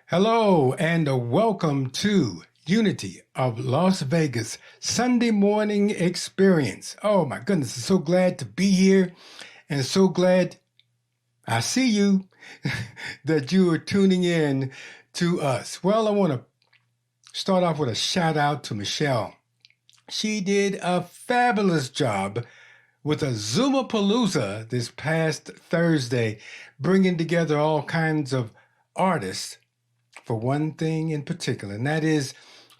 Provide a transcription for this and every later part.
Hello and welcome to Unity of Las Vegas Sunday morning experience. Oh my goodness, I'm so glad to be here and so glad I see you that you are tuning in to us. Well, I want to start off with a shout out to Michelle. She did a fabulous job with a Zoomapalooza this past Thursday, bringing together all kinds of artists for one thing in particular, and that is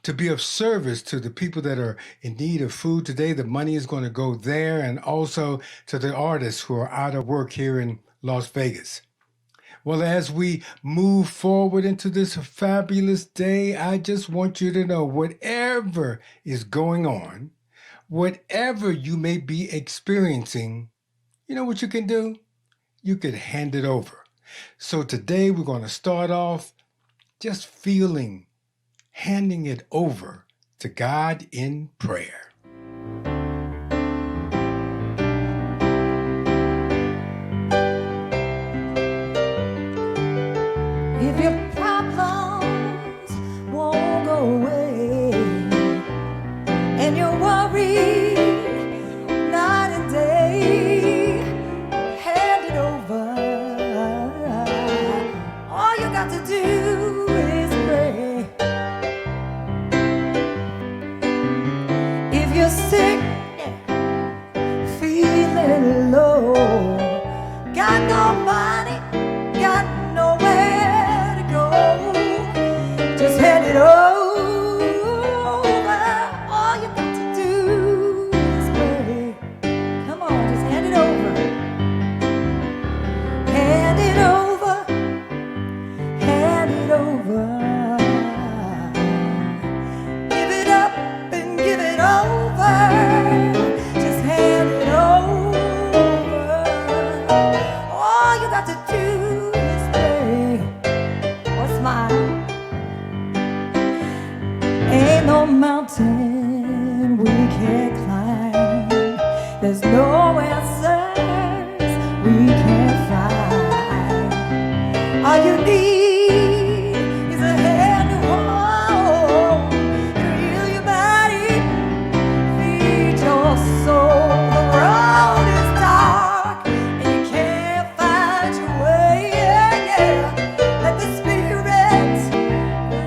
to be of service to the people that are in need of food today. The money is going to go there, and also to the artists who are out of work here in Las Vegas. Well, as we move forward into this fabulous day, I just want you to know whatever is going on, whatever you may be experiencing, you know what you can do? You could hand it over. So today we're going to start off just handing it over to God in prayer. If your problems won't go away and you're worried night and day, hand it over. All you got to do is pray. If you're sick, feeling low, got no money, got nowhere to go, just hand it over. All you got to do is pray. Come on, just hand it over. Hand it over. Hand it over. Give it up and give it over. Just hand it over. All you got to do is pray or smile. Ain't no mountain we can't climb. There's no answers we can't find. All you need is a hand to hold, to heal your body, feed your soul. The road is dark and you can't find your way. Let the Spirit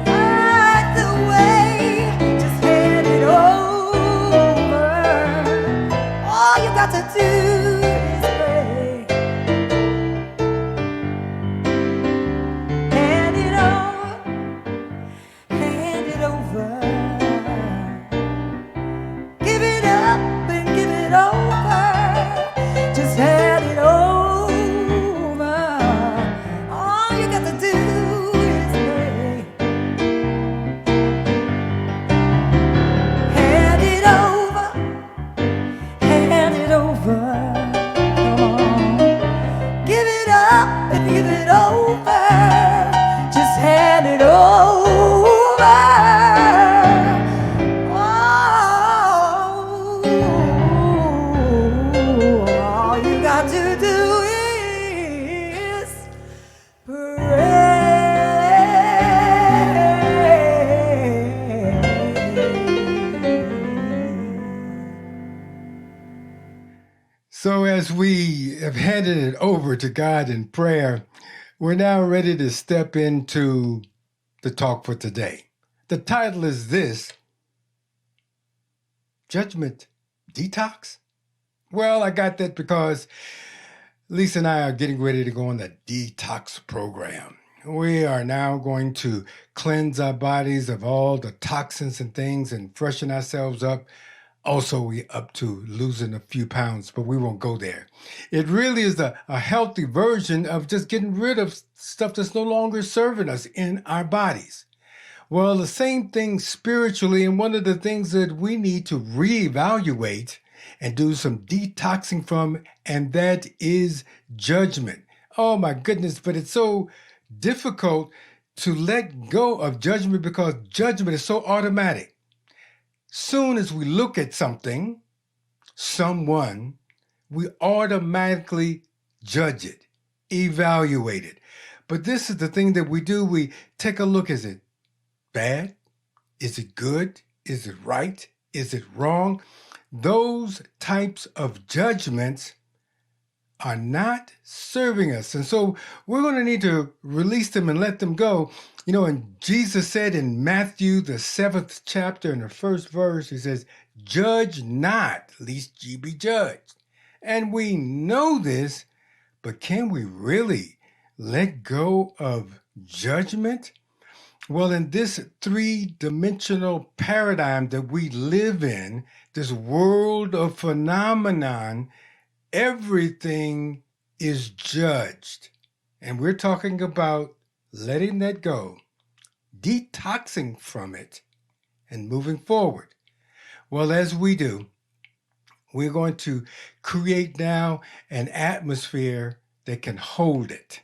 light the way. Just hand it over. All you got to do is pray. Hand it over. Hand it over. Give it up and give it over. Just hand it over. All you got to do is pray. Hand it over. Hand it over. Come on. Give it up and give it over. Just hand it over. All you got to do is So, as we have handed it over to God in prayer, we're now ready to step into the talk for today. The title is this: Judgment Detox? Well, I got that because Lisa and I are getting ready to go on the detox program. We are now going to cleanse our bodies of all the toxins and things and freshen ourselves up. Also, we up to losing a few pounds, but we won't go there. It really is a healthy version of just getting rid of stuff that's no longer serving us in our bodies. Well, the same thing spiritually, and one of the things that we need to reevaluate and do some detoxing from, and that is judgment. Oh my goodness, but it's so difficult to let go of judgment because judgment is so automatic. Soon as we look at something, someone, we automatically judge it, evaluate it. But this is the thing that we do. We take a look. Is it bad? Is it good? Is it right? Is it wrong? Those types of judgments are not serving us. And so we're going to need to release them and let them go. You know, and Jesus said in Matthew, the 7th chapter, in the first verse, he says, "Judge not, lest ye be judged." And we know this, but can we really let go of judgment? Well, in this three-dimensional paradigm that we live in, this world of phenomenon, everything is judged. And we're talking about letting that go, detoxing from it, and moving forward. Well, as we do, we're going to create now an atmosphere that can hold it.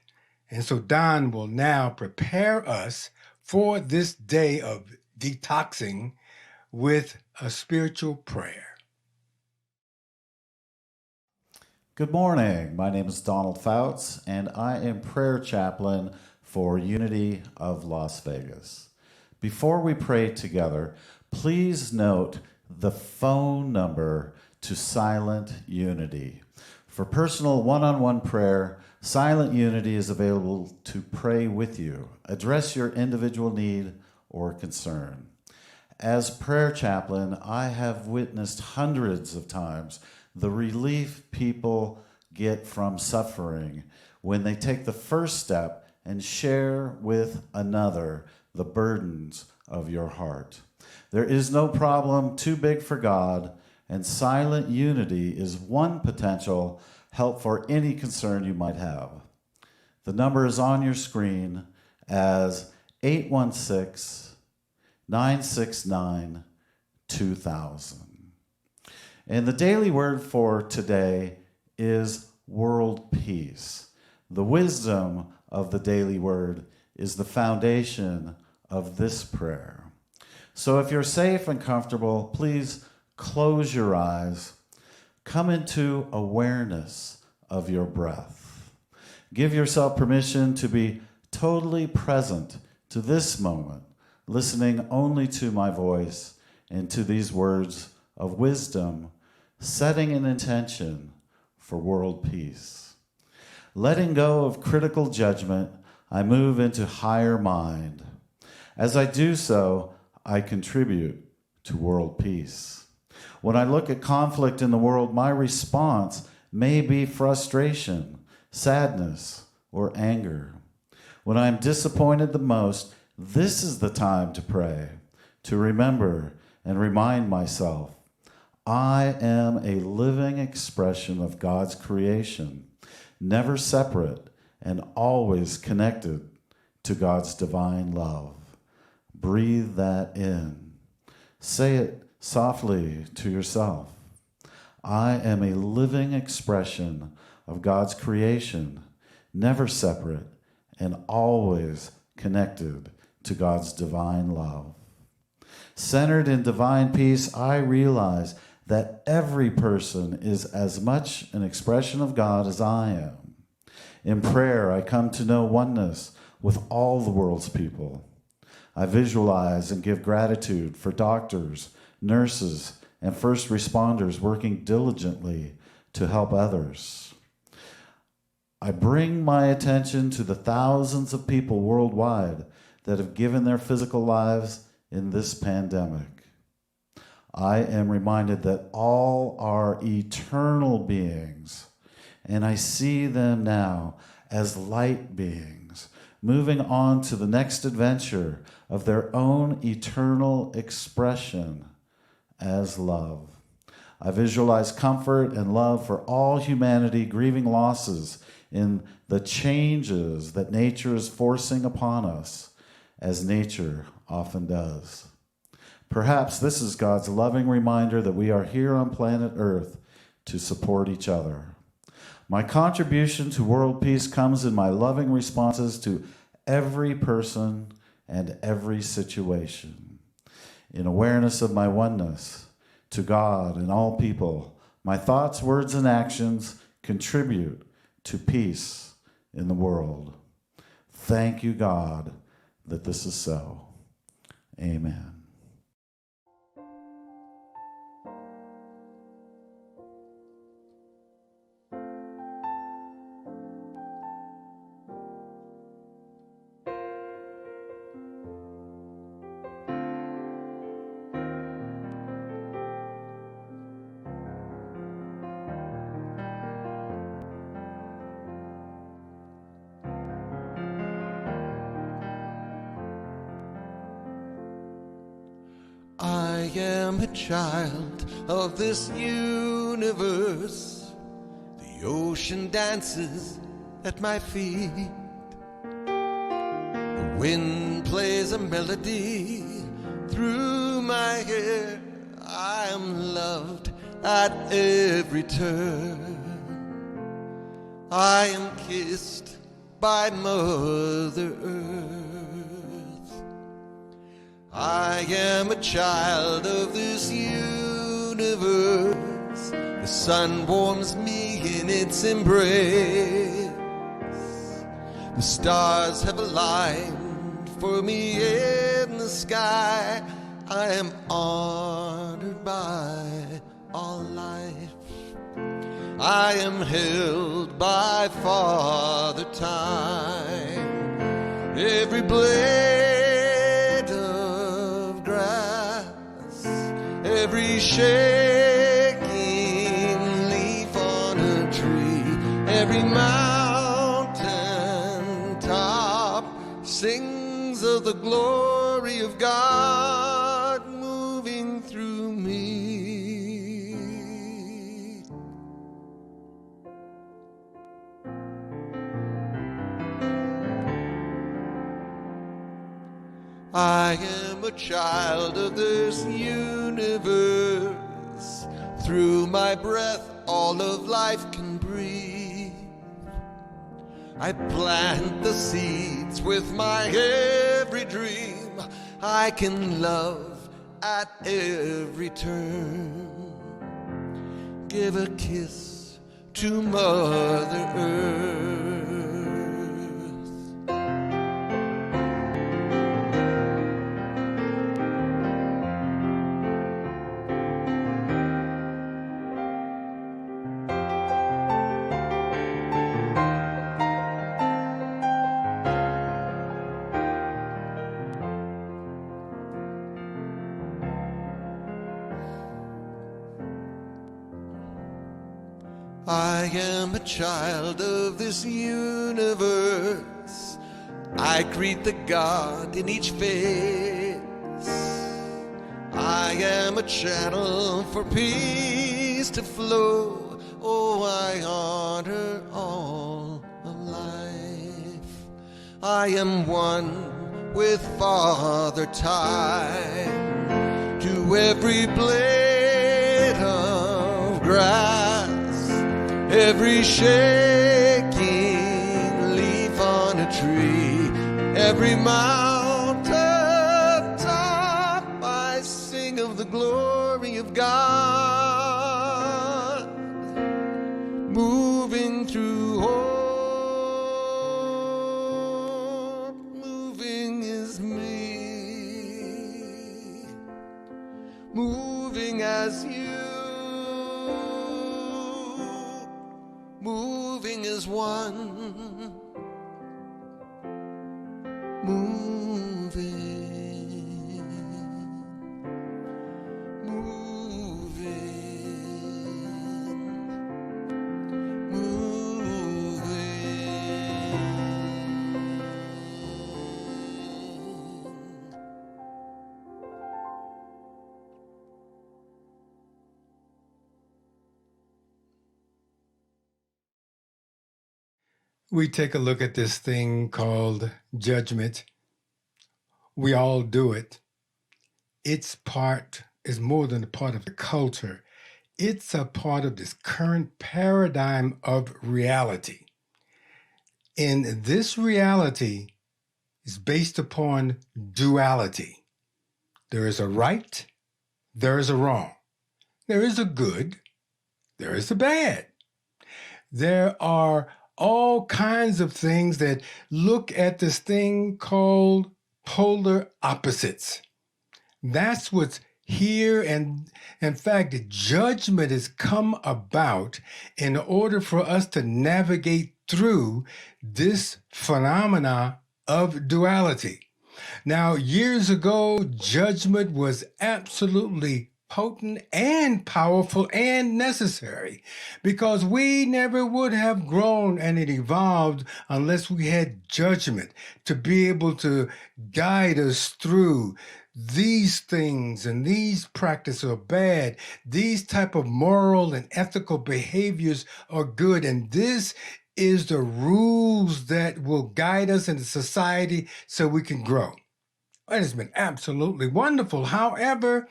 And so Don will now prepare us for this day of detoxing with a spiritual prayer. Good morning. My name is Donald Fouts, and I am prayer chaplain for Unity of Las Vegas. Before we pray together, please note the phone number to Silent Unity. For personal one-on-one prayer, Silent Unity is available to pray with you, address your individual need or concern. As prayer chaplain, I have witnessed hundreds of times the relief people get from suffering when they take the first step and share with another the burdens of your heart. There is no problem too big for God, and Silent Unity is one potential help for any concern you might have. The number is on your screen as 816-969-2000. And the daily word for today is world peace. The wisdom of the daily word is the foundation of this prayer. So if you're safe and comfortable, please close your eyes. Come into awareness of your breath. Give yourself permission to be totally present to this moment, listening only to my voice and to these words of wisdom, setting an intention for world peace. Letting go of critical judgment, I move into higher mind. As I do so, I contribute to world peace. When I look at conflict in the world, my response may be frustration, sadness, or anger. When I'm disappointed the most, this is the time to pray, to remember and remind myself, I am a living expression of God's creation, never separate and always connected to God's divine love. Breathe that in. Say it softly to yourself. I am a living expression of God's creation, never separate and always connected to God's divine love. Centered in divine peace, I realize that every person is as much an expression of God as I am. In prayer, I come to know oneness with all the world's people. I visualize and give gratitude for doctors, nurses, and first responders working diligently to help others. I bring my attention to the thousands of people worldwide that have given their physical lives in this pandemic. I am reminded that all are eternal beings, and I see them now as light beings, moving on to the next adventure of their own eternal expression as love. I visualize comfort and love for all humanity grieving losses in the changes that nature is forcing upon us, as nature often does. Perhaps this is God's loving reminder that we are here on planet Earth to support each other. My contribution to world peace comes in my loving responses to every person and every situation. In awareness of my oneness to God and all people, my thoughts, words, and actions contribute to peace in the world. Thank you, God, that this is so. Amen. I am a child of this universe. The ocean dances at my feet. The wind plays a melody through my hair. I am loved at every turn. I am kissed by Mother Earth. I am a child of this universe. The sun warms me in its embrace. The stars have aligned for me in the sky. I am honored by all life. I am held by Father Time. Every blade of grass, every shaking leaf on a tree, every mountain top sings of the glory of God moving through me. I am a child of this universe. Through my breath, all of life can breathe. I plant the seeds with my every dream. I can love at every turn. Give a kiss to Mother Earth. I am a child of this universe. I greet the God in each face. I am a channel for peace to flow. Oh, I honor all of life. I am one with Father Time. To every blade of grass, every shaking leaf on a tree, every mountain top, I sing of the glory of God moving through all. Moving is me, moving as you. Moving as one, moving, moving, moving. We take a look at this thing called judgment. We all do it. It's more than a part of the culture. It's a part of this current paradigm of reality. And this reality is based upon duality. There is a right, there is a wrong. There is a good, there is a bad. There are all kinds of things that look at this thing called polar opposites. That's what's here. And in fact, judgment has come about in order for us to navigate through this phenomena of duality. Now, years ago, judgment was absolutely potent and powerful and necessary because we never would have grown and it evolved unless we had judgment to be able to guide us through these things and these practices are bad. These type of moral and ethical behaviors are good. And this is the rules that will guide us in society so we can grow. It has been absolutely wonderful. However,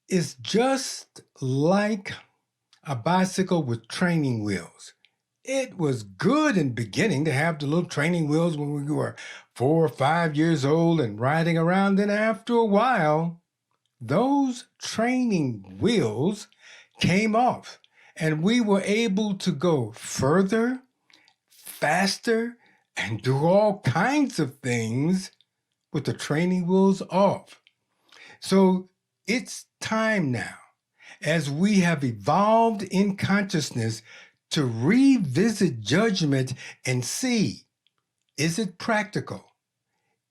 it's just like a bicycle with training wheels. It was good in the beginning to have the little training wheels when we were 4 or 5 years old and riding around. Then after a while, those training wheels came off and we were able to go further, faster, and do all kinds of things with the training wheels off. So it's time now, as we have evolved in consciousness, to revisit judgment and see, is it practical?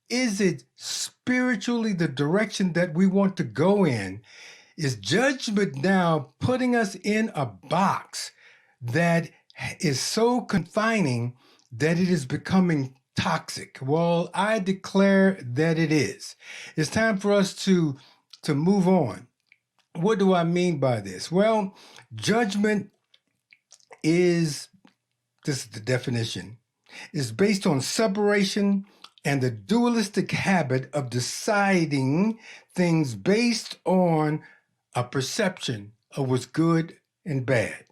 Is it spiritually the direction that we want to go in? Is judgment now putting us in a box that is so confining that it is becoming toxic? Well, I declare that it is. It's time for us to move on. What do I mean by this? Well, judgment is, this is the definition, is based on separation and the dualistic habit of deciding things based on a perception of what's good and bad.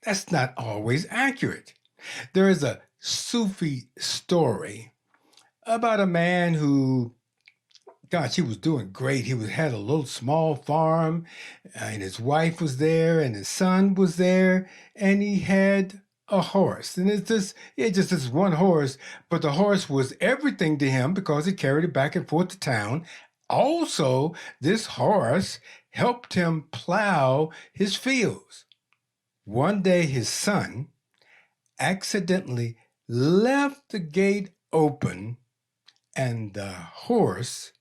That's not always accurate. There is a Sufi story about a man who, gosh, he was doing great. He had a little small farm, and his wife was there, and his son was there, and he had a horse. And it's just this one horse, but the horse was everything to him because he carried it back and forth to town. Also, this horse helped him plow his fields. One day, his son accidentally left the gate open, and the horse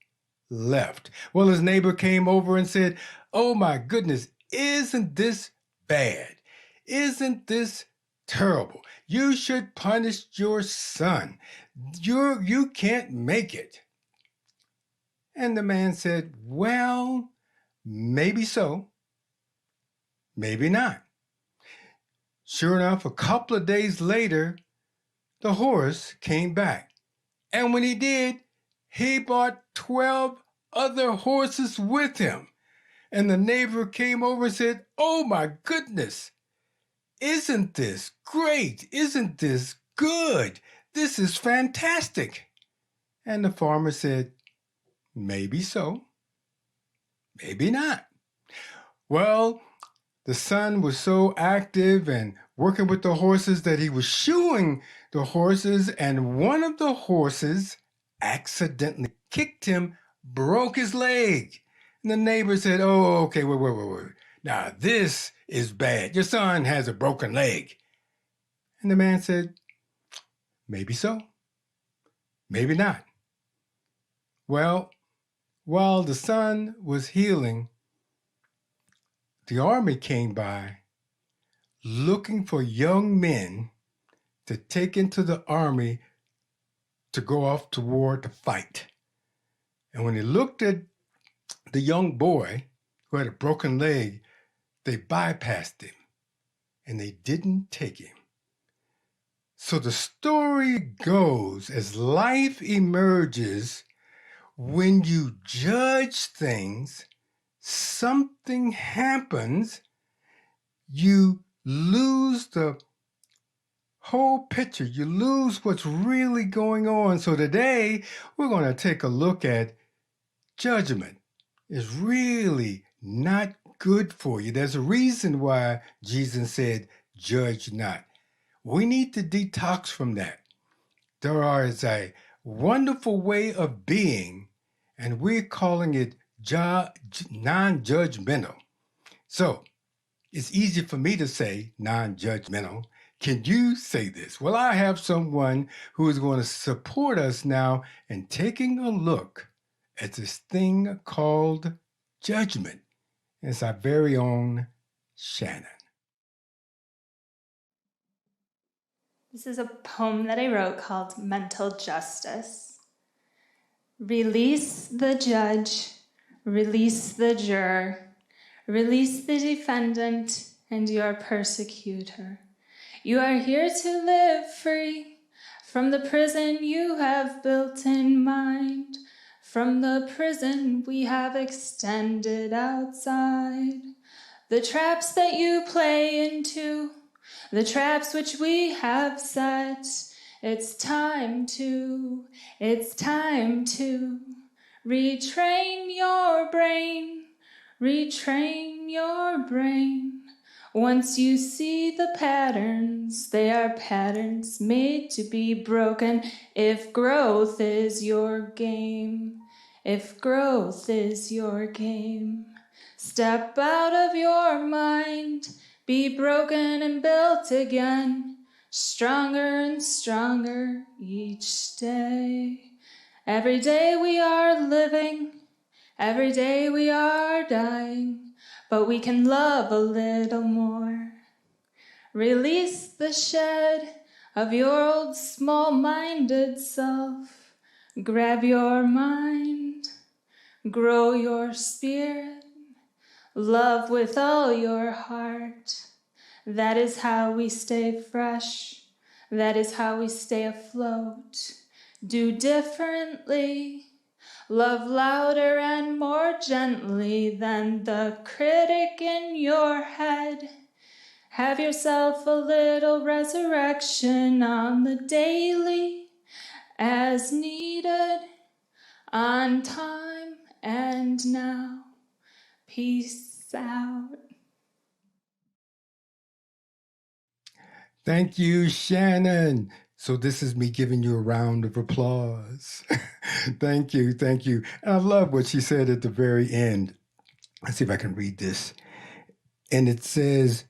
left. Well, his neighbor came over and said, "Oh my goodness, isn't this bad? Isn't this terrible? You should punish your son. You can't make it." And the man said, "Well, maybe so, maybe not." Sure enough, a couple of days later, the horse came back. And when he did, he brought 12 other horses with him. And the neighbor came over and said, "Oh my goodness, isn't this great? Isn't this good? This is fantastic." And the farmer said, "Maybe so, maybe not." Well, the son was so active and working with the horses that he was shoeing the horses, and one of the horses accidentally kicked him, broke his leg. And the neighbor said, "Oh, okay, wait. Now, this is bad. Your son has a broken leg." And the man said, "Maybe so, maybe not." Well, while the son was healing, the army came by looking for young men to take into the army to go off to war to fight. And when they looked at the young boy who had a broken leg, they bypassed him and they didn't take him. So the story goes, as life emerges, when you judge things, something happens, you lose the whole picture. You lose what's really going on. So today, we're going to take a look at judgment. It's really not good for you. There's a reason why Jesus said, "Judge not." We need to detox from that. There is a wonderful way of being, and we're calling it non-judgmental. So it's easy for me to say non-judgmental. Can you say this? Well, I have someone who is going to support us now in taking a look at this thing called judgment. It's our very own Shannon. This is a poem that I wrote called Mental Justice. Release the judge, release the juror, release the defendant and your persecutor. You are here to live free from the prison you have built in mind, from the prison we have extended outside. The traps that you play into, the traps which we have set, it's time to retrain your brain, retrain your brain. Once you see the patterns, they are patterns made to be broken. If growth is your game, if growth is your game, step out of your mind, be broken and built again, stronger and stronger each day. Every day we are living, every day we are dying, but we can love a little more. Release the shed of your old small-minded self. Grab your mind, grow your spirit, love with all your heart. That is how we stay fresh. That is how we stay afloat. Do differently. Love louder and more gently than the critic in your head. Have yourself a little resurrection on the daily, as needed, on time and now. Peace out. Thank you, Shannon. So this is me giving you a round of applause. Thank you, thank you. And I love what she said at the very end. Let's see if I can read this. And it says,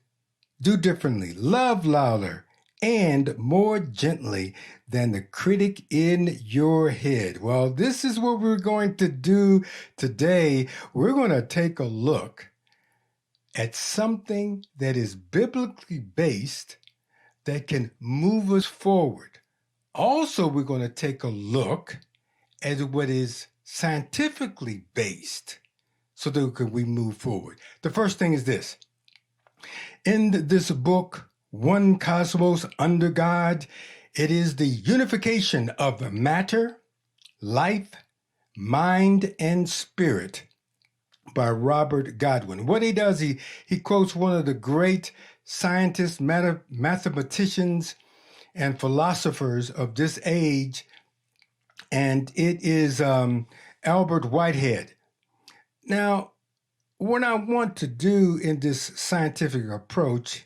do differently, love louder, and more gently than the critic in your head. Well, this is what we're going to do today. We're going to take a look at something that is biblically based that can move us forward. Also, we're going to take a look at what is scientifically based so that we move forward. The first thing is this. In this book, One Cosmos Under God, it is the unification of matter, life, mind, and spirit by Robert Godwin. What he does, he quotes one of the great scientists, mathematicians, and philosophers of this age, and it is Albert Whitehead. Now, what I want to do in this scientific approach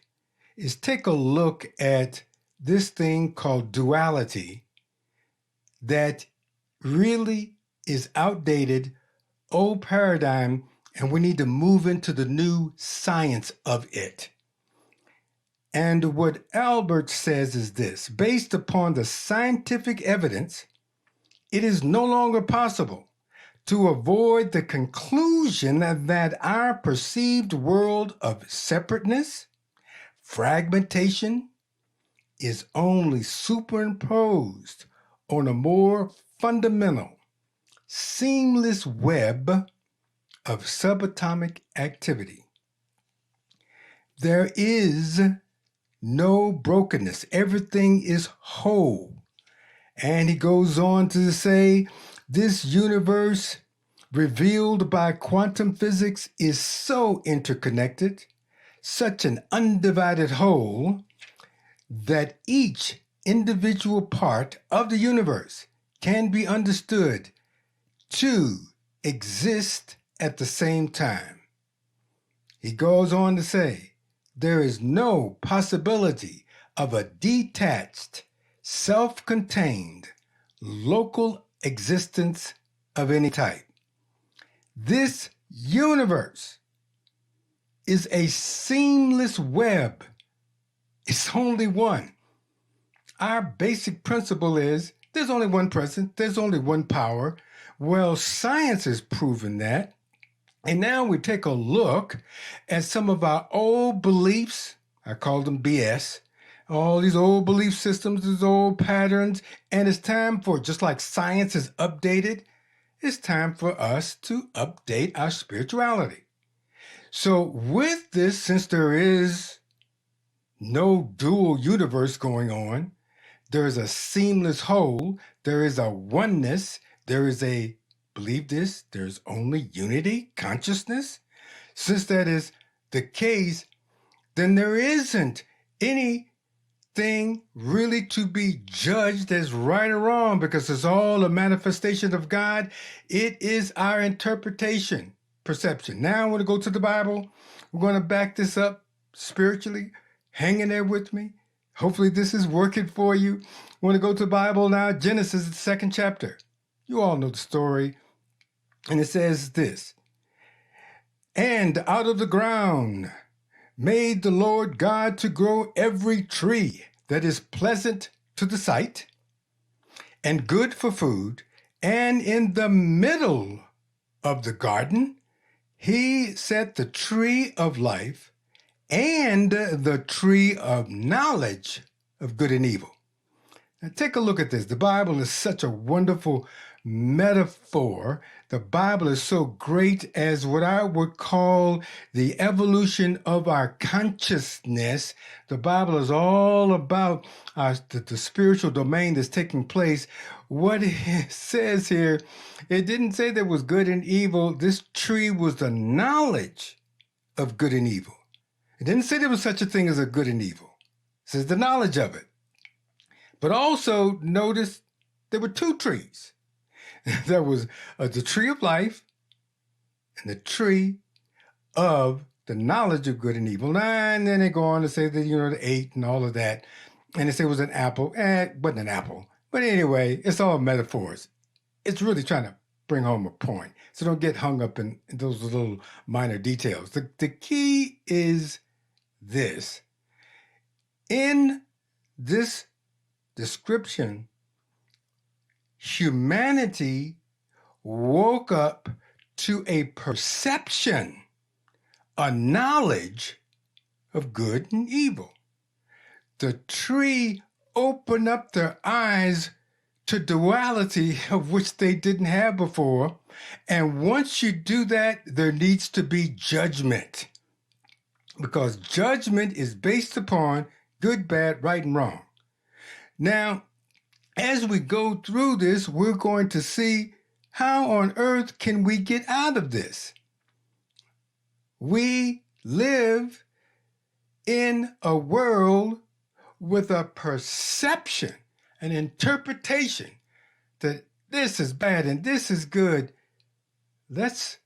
is take a look at this thing called duality that really is outdated, old paradigm, and we need to move into the new science of it. And what Albert says is this: based upon the scientific evidence, it is no longer possible to avoid the conclusion that our perceived world of separateness, fragmentation, is only superimposed on a more fundamental, seamless web of subatomic activity. There is no brokenness. Everything is whole. And he goes on to say, this universe revealed by quantum physics is so interconnected, such an undivided whole, that each individual part of the universe can be understood to exist at the same time. He goes on to say, there is no possibility of a detached, self-contained, local existence of any type. This universe is a seamless web. It's only one. Our basic principle is there's only one present, there's only one power. Well, science has proven that. And now we take a look at some of our old beliefs. I call them BS. All these old belief systems, these old patterns. And it's time for, just like science is updated, it's time for us to update our spirituality. So with this, since there is no dual universe going on, there is a seamless whole, there is a oneness, there is a, believe this, there's only unity, consciousness. Since that is the case, then there isn't anything really to be judged as right or wrong, because it's all a manifestation of God. It is our interpretation, perception. Now I want to go to the Bible. We're going to back this up spiritually. Hang in there with me. Hopefully this is working for you. I want to go to the Bible now. Genesis, the 2nd chapter. You all know the story. And it says this: "And out of the ground made the Lord God to grow every tree that is pleasant to the sight and good for food. And in the middle of the garden, he set the tree of life and the tree of knowledge of good and evil." Now take a look at this. The Bible is such a wonderful metaphor. The Bible is so great as what I would call the evolution of our consciousness. The Bible is all about the spiritual domain that's taking place. What it says here, it didn't say there was good and evil. This tree was the knowledge of good and evil. It didn't say there was such a thing as a good and evil. It says the knowledge of it. But also notice there were two trees. There was the tree of life and the tree of the knowledge of good and evil. And then they go on to say that, they ate and all of that. And they say it was an apple. It wasn't an apple. But anyway, it's all metaphors. It's really trying to bring home a point. So don't get hung up in those little minor details. The key is this. In this description, humanity woke up to a perception, a knowledge of good and evil. The tree opened up their eyes to duality of which they didn't have before. And once you do that, there needs to be judgment, because judgment is based upon good, bad, right, and wrong. Now, as we go through this, we're going to see how on earth can we get out of this. We live in a world with a perception, an interpretation that this is bad and this is good. Let's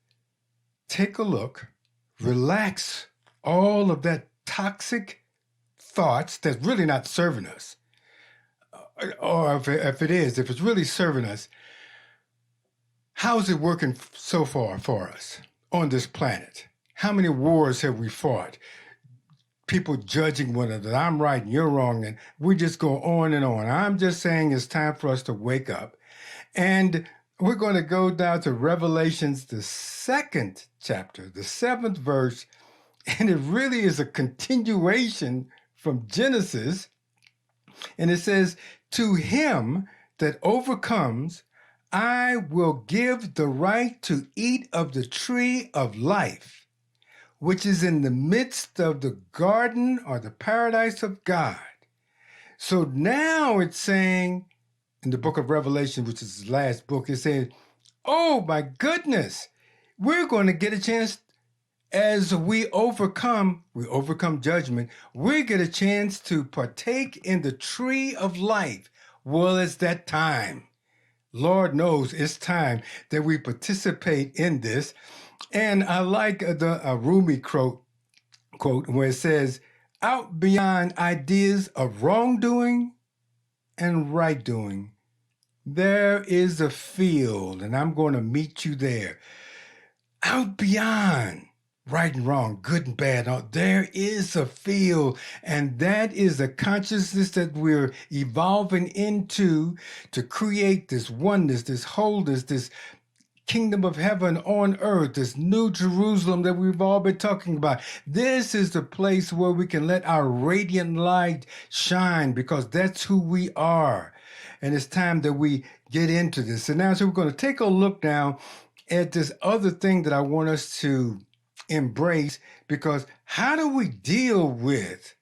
take a look, relax all of that toxic thoughts that's really not serving us. Or if it's really serving us, how's it working so far for us on this planet? How many wars have we fought? People judging one another. I'm right and you're wrong. And we just go on and on. I'm just saying it's time for us to wake up. And we're going to go down to Revelations, the 2nd chapter, the 7th verse. And it really is a continuation from Genesis. And it says, "To him that overcomes, I will give the right to eat of the tree of life, which is in the midst of the garden or the paradise of God." So now it's saying in the book of Revelation, which is the last book, it says, oh my goodness, we're going to get a chance as we overcome judgment. We get a chance to partake in the tree of life. Well, it's that time. Lord knows it's time that we participate in this. And I like the Rumi quote where it says, out beyond ideas of wrongdoing and right doing. There is a field, and I'm going to meet you there. Out beyond right and wrong, good and bad, there is a field, and that is the consciousness that we're evolving into to create this oneness, this wholeness, this kingdom of heaven on earth, this new Jerusalem that we've all been talking about. This is the place where we can let our radiant light shine, because that's who we are. And it's time that we get into this. And now, so we're going to take a look now at this other thing that I want us to embrace, because how do we deal with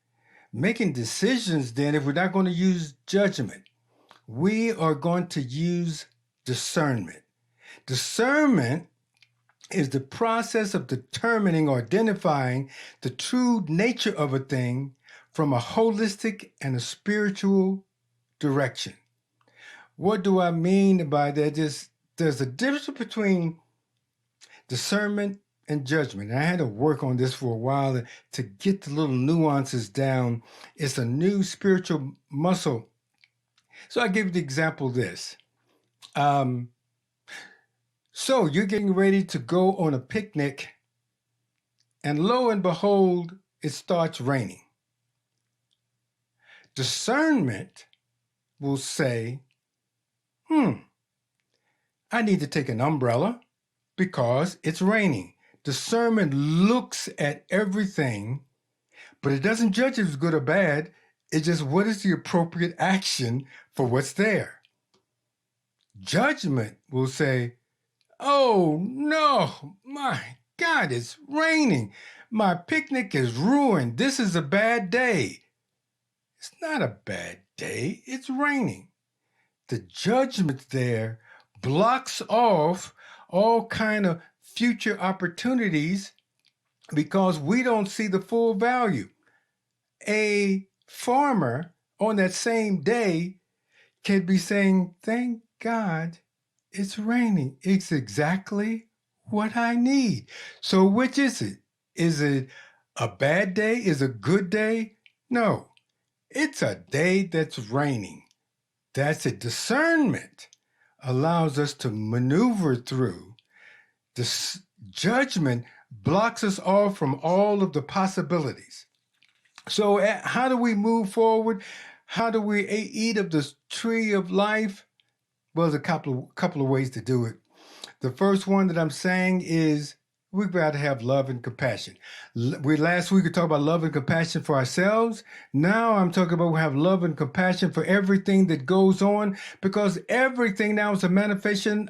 making decisions then if we're not going to use judgment? We are going to use discernment. Discernment is the process of determining or identifying the true nature of a thing from a holistic and a spiritual direction. What do I mean by that? There's a difference between discernment and judgment. And I had to work on this for a while to get the little nuances down. It's a new spiritual muscle. So I give you the example of this. So you're getting ready to go on a picnic, and lo and behold, it starts raining. Discernment will say, I need to take an umbrella because it's raining. Discernment looks at everything, but it doesn't judge if it's good or bad. It's just, what is the appropriate action for what's there? Judgment will say, oh no, my God, it's raining. My picnic is ruined. This is a bad day. It's not a bad day. It's raining. The judgment there blocks off all kind of future opportunities because we don't see the full value. A farmer on that same day can be saying, thank God it's raining. It's exactly what I need. So which is it? Is it a bad day? Is it a good day? No, it's a day that's raining. That's it. Discernment allows us to maneuver through. This judgment blocks us off from all of the possibilities. So how do we move forward? How do we eat of this tree of life? Well, there's a couple of ways to do it. The first one that I'm saying is we've got to have love and compassion. Last week we talked about love and compassion for ourselves. Now I'm talking about we have love and compassion for everything that goes on, because everything now is a manifestation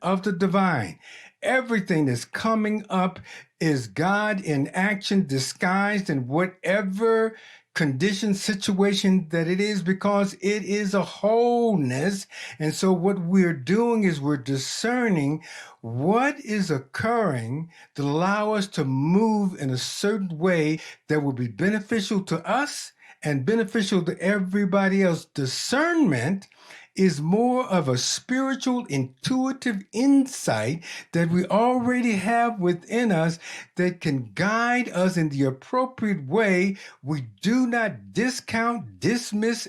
of the divine. Everything that's coming up is God in action, disguised in whatever condition, situation that it is, because it is a wholeness. And so what we're doing is we're discerning what is occurring to allow us to move in a certain way that will be beneficial to us and beneficial to everybody else. Discernment is more of a spiritual, intuitive insight that we already have within us that can guide us in the appropriate way. We do not discount, dismiss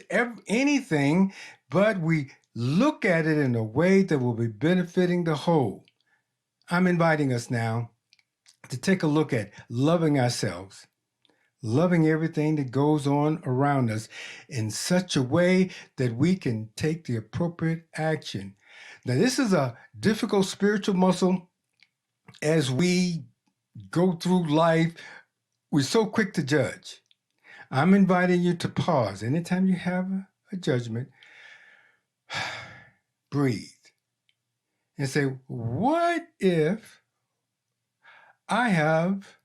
anything, but we look at it in a way that will be benefiting the whole. I'm inviting us now to take a look at loving ourselves, loving everything that goes on around us in such a way that we can take the appropriate action. Now, this is a difficult spiritual muscle. As we go through life, we're so quick to judge. I'm inviting you to pause. Anytime you have a judgment, breathe and say, what if I have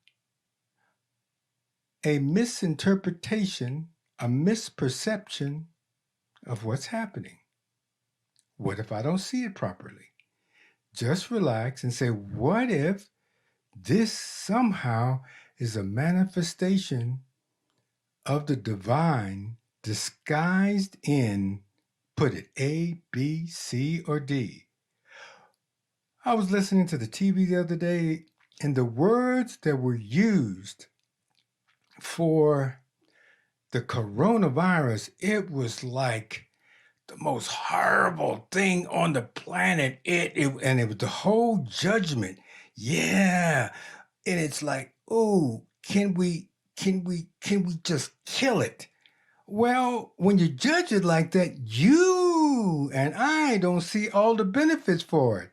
a misinterpretation, a misperception of what's happening? What if I don't see it properly? Just relax and say, what if this somehow is a manifestation of the divine disguised in, put it, A, B, C, or D? I was listening to the TV the other day, and the words that were used for the coronavirus, it was like the most horrible thing on the planet. And it was the whole judgment. Yeah. And it's like, oh, can we just kill it? Well, when you judge it like that, you and I don't see all the benefits for it.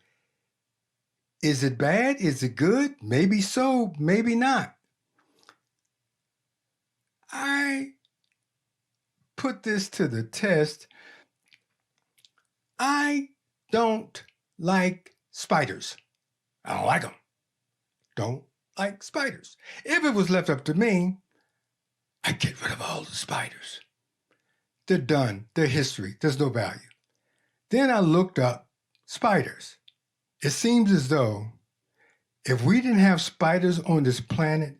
Is it bad? Is it good? Maybe so, maybe not. I put this to the test. I don't like spiders. I don't like them. Don't like spiders. If it was left up to me, I'd get rid of all the spiders. They're done. They're history. There's no value. Then I looked up spiders. It seems as though if we didn't have spiders on this planet,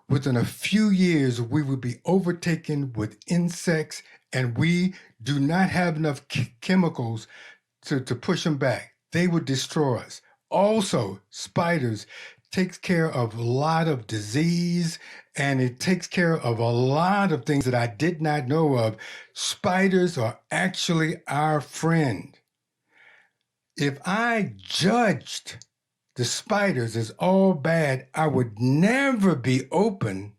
within a few years, we would be overtaken with insects, and we do not have enough chemicals to push them back. They would destroy us. Also, spiders takes care of a lot of disease, and it takes care of a lot of things that I did not know of. Spiders are actually our friend. If I judged the spiders as all bad, I would never be open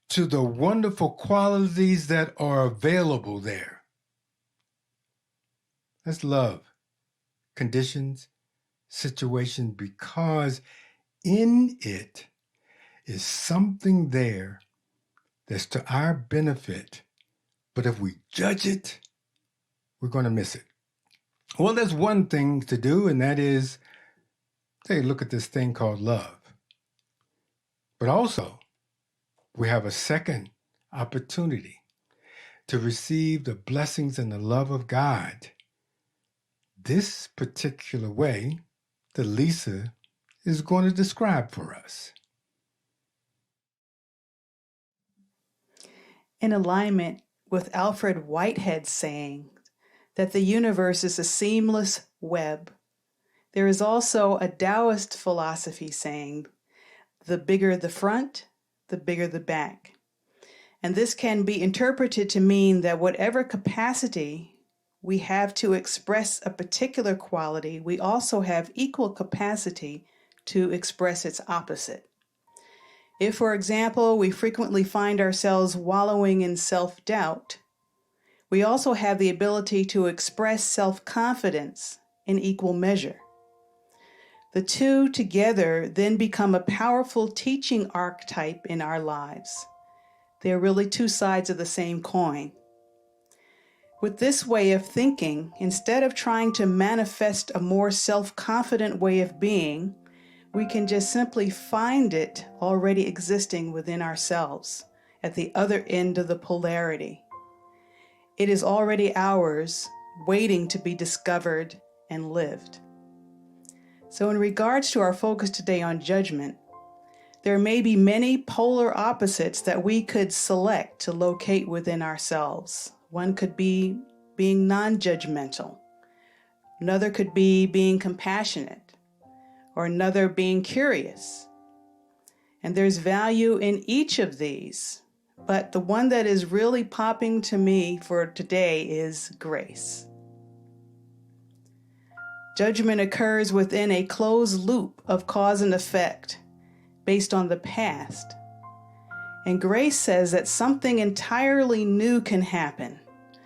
to the wonderful qualities that are available there. That's love, conditions, situation, because in it is something there that's to our benefit. But if we judge it, we're going to miss it. Well, there's one thing to do, and that is take a look at this thing called love. But also, we have a second opportunity to receive the blessings and the love of God this particular way that Lisa is going to describe for us. In alignment with Alfred Whitehead's saying that the universe is a seamless web, there is also a Taoist philosophy saying, the bigger the front, the bigger the back. And this can be interpreted to mean that whatever capacity we have to express a particular quality, we also have equal capacity to express its opposite. If, for example, we frequently find ourselves wallowing in self-doubt, we also have the ability to express self-confidence in equal measure. The two together then become a powerful teaching archetype in our lives. They're really two sides of the same coin. With this way of thinking, instead of trying to manifest a more self-confident way of being, we can just simply find it already existing within ourselves at the other end of the polarity. It is already ours, waiting to be discovered and lived. So in regards to our focus today on judgment, there may be many polar opposites that we could select to locate within ourselves. One could be being non-judgmental. Another could be being compassionate, or another being curious. And there's value in each of these, but the one that is really popping to me for today is grace. Judgment occurs within a closed loop of cause and effect based on the past. And grace says that something entirely new can happen,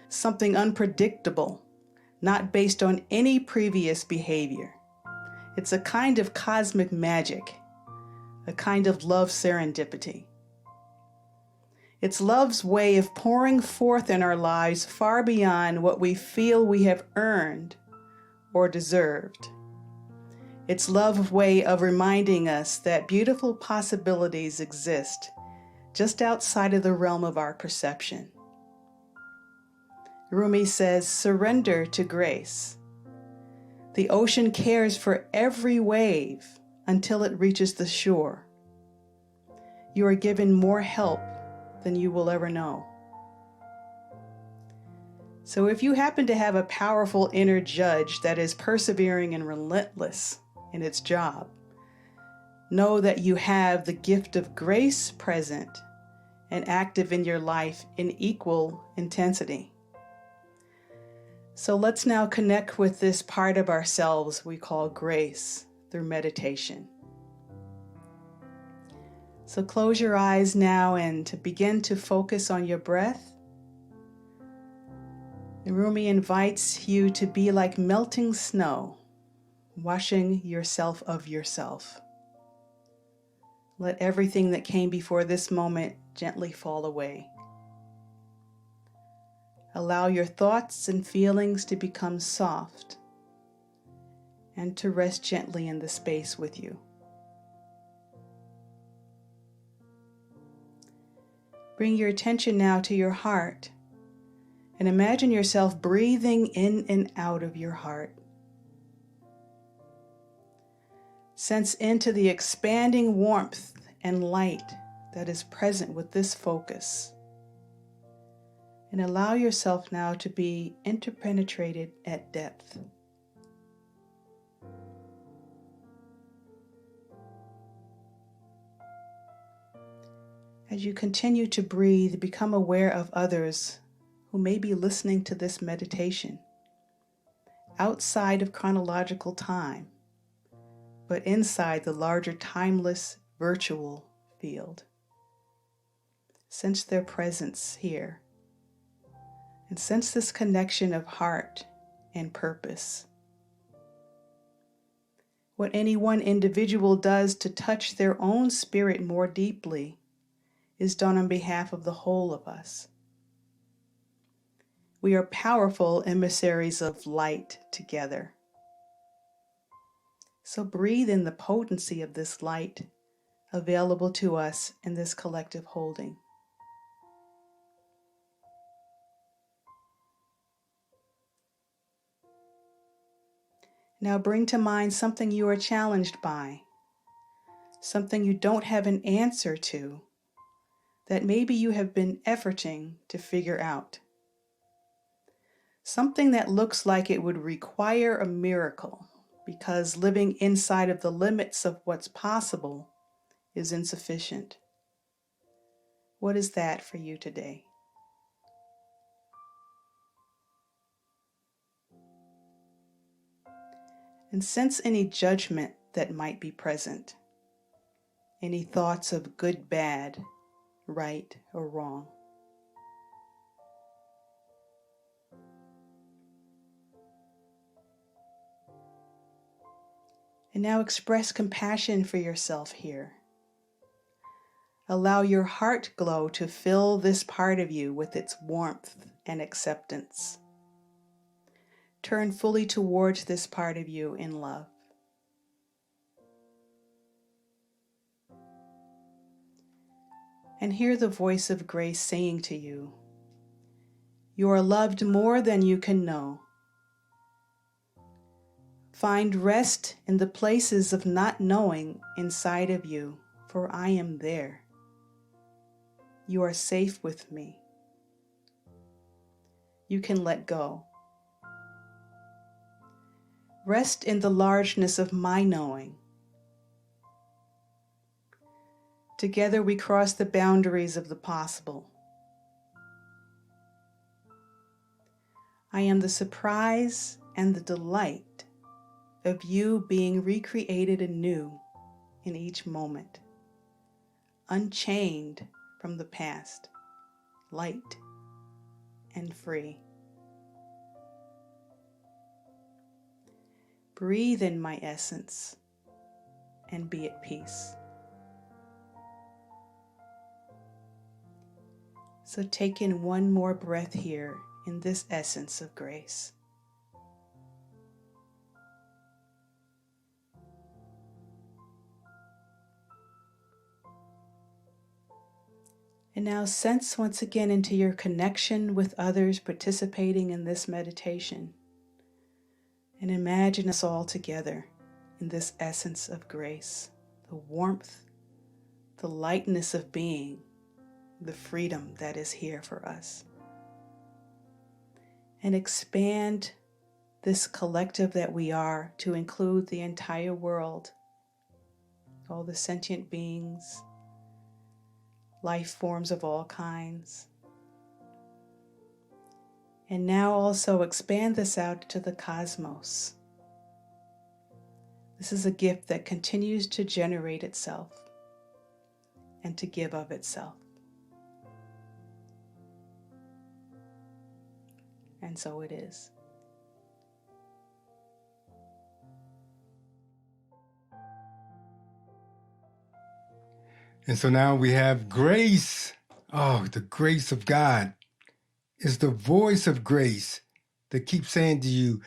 something unpredictable, not based on any previous behavior. It's a kind of cosmic magic, a kind of love serendipity. It's love's way of pouring forth in our lives far beyond what we feel we have earned or deserved. It's love's way of reminding us that beautiful possibilities exist just outside of the realm of our perception. Rumi says, surrender to grace. The ocean cares for every wave until it reaches the shore. You are given more help than you will ever know. So if you happen to have a powerful inner judge that is persevering and relentless in its job, know that you have the gift of grace present and active in your life in equal intensity. So let's now connect with this part of ourselves we call grace through meditation. So close your eyes now and to begin to focus on your breath. And Rumi invites you to be like melting snow, washing yourself of yourself. Let everything that came before this moment gently fall away. Allow your thoughts and feelings to become soft and to rest gently in the space with you. Bring your attention now to your heart and imagine yourself breathing in and out of your heart. Sense into the expanding warmth and light that is present with this focus. And allow yourself now to be interpenetrated at depth. As you continue to breathe, become aware of others who may be listening to this meditation outside of chronological time, but inside the larger timeless virtual field. Sense their presence here, and sense this connection of heart and purpose. What any one individual does to touch their own spirit more deeply is done on behalf of the whole of us. We are powerful emissaries of light together. So breathe in the potency of this light available to us in this collective holding. Now bring to mind something you are challenged by, something you don't have an answer to, that maybe you have been efforting to figure out. Something that looks like it would require a miracle because living inside of the limits of what's possible is insufficient. What is that for you today? And sense any judgment that might be present, any thoughts of good, bad, right, or wrong. And now express compassion for yourself here. Allow your heart glow to fill this part of you with its warmth and acceptance. Turn fully towards this part of you in love. And hear the voice of grace saying to you, you are loved more than you can know. Find rest in the places of not knowing inside of you, for I am there. You are safe with me. You can let go. Rest in the largeness of my knowing. Together we cross the boundaries of the possible. I am the surprise and the delight of you being recreated anew in each moment, unchained from the past, light and free. Breathe in my essence and be at peace. So take in one more breath here in this essence of grace. And now sense once again into your connection with others participating in this meditation. And imagine us all together in this essence of grace, the warmth, the lightness of being, the freedom that is here for us. And expand this collective that we are to include the entire world, all the sentient beings, life forms of all kinds. And now also expand this out to the cosmos. This is a gift that continues to generate itself and to give of itself. And so it is. And so now we have grace. Oh, the grace of God is the voice of grace that keeps saying to you,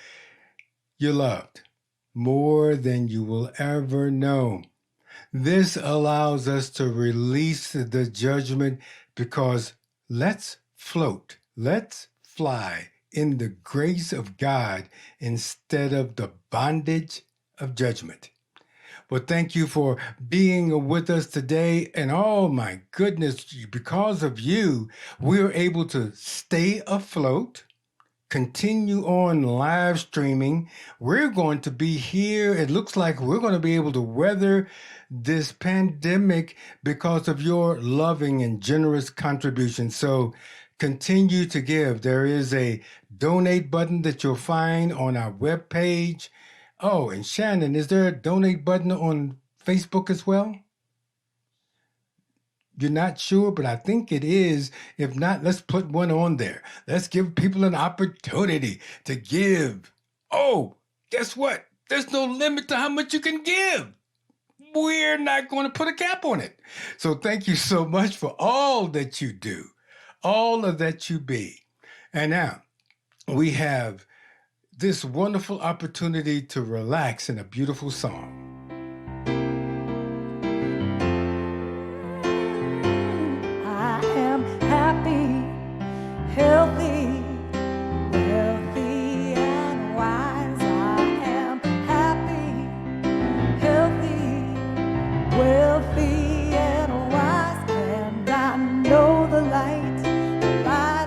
you're loved more than you will ever know. This allows us to release the judgment because let's float, let's fly in the grace of God instead of the bondage of judgment. Well, thank you for being with us today. And oh my goodness, because of you, we're able to stay afloat, continue on live streaming. We're going to be here. It looks like we're going to be able to weather this pandemic because of your loving and generous contribution. So continue to give. There is a donate button that you'll find on our webpage. Oh, and Shannon, is there a donate button on Facebook as well? You're not sure, but I think it is. If not, let's put one on there. Let's give people an opportunity to give. Oh, guess what? There's no limit to how much you can give. We're not going to put a cap on it. So thank you so much for all that you do, all of that you be. And now we have this wonderful opportunity to relax in a beautiful song. I am happy, healthy, wealthy, and wise. I am happy, healthy, wealthy, and wise. And I know the light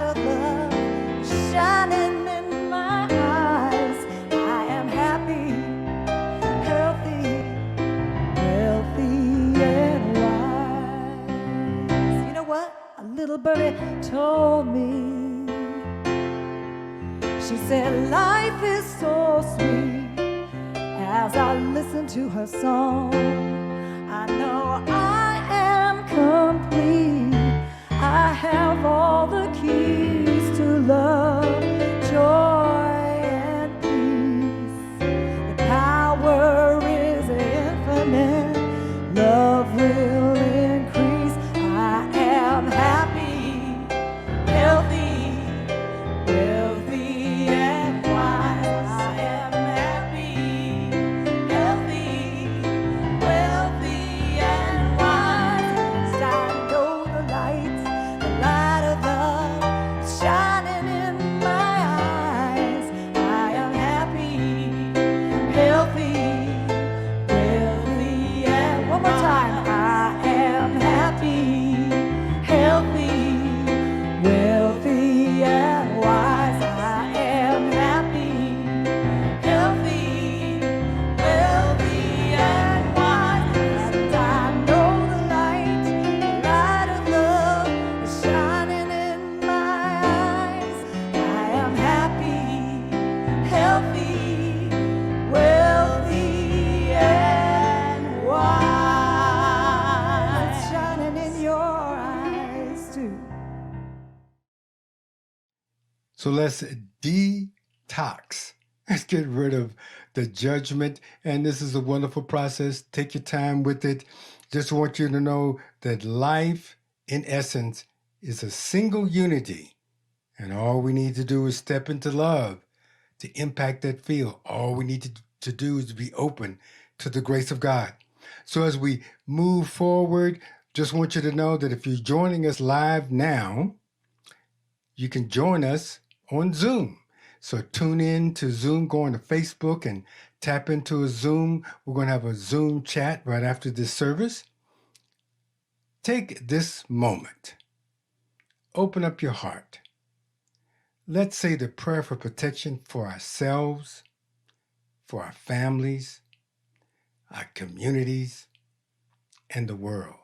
of love shining in my eyes. I am happy, healthy, wealthy, and wise. You know what? A little birdie told me. She said life is so sweet. As I listen to her song, I know I am complete. I have all the keys to love, joy, and peace. The power is infinite. Love will increase. I am happy, healthy, wealthy, and wise. I am happy, healthy, wealthy, and wise. And I know the light of love is shining in my eyes. I am happy, healthy, wealthy, and one more time. I am happy, healthy, wealthy, and wise. I am happy, healthy, wealthy, and wise. And I know the light of love is shining in my eyes. I am happy, healthy, wealthy, and wise. It's shining in your eyes too. So let's detox. Let's get rid of the judgment. And this is a wonderful process. Take your time with it. Just want you to know that life, in essence, is a single unity. And all we need to do is step into love to impact that field. All we need to do is be open to the grace of God. So as we move forward, just want you to know that if you're joining us live now, you can join us on Zoom. So tune in to Zoom, go on to Facebook and tap into a Zoom. We're going to have a Zoom chat right after this service. Take this moment. Open up your heart. Let's say the prayer for protection for ourselves, for our families, our communities, and the world.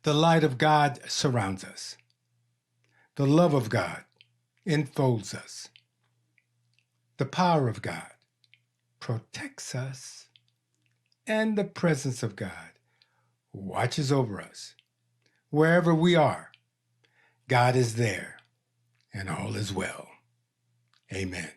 The light of God surrounds us. The love of God enfolds us. The power of God protects us. And the presence of God watches over us. Wherever we are, God is there, and all is well. Amen.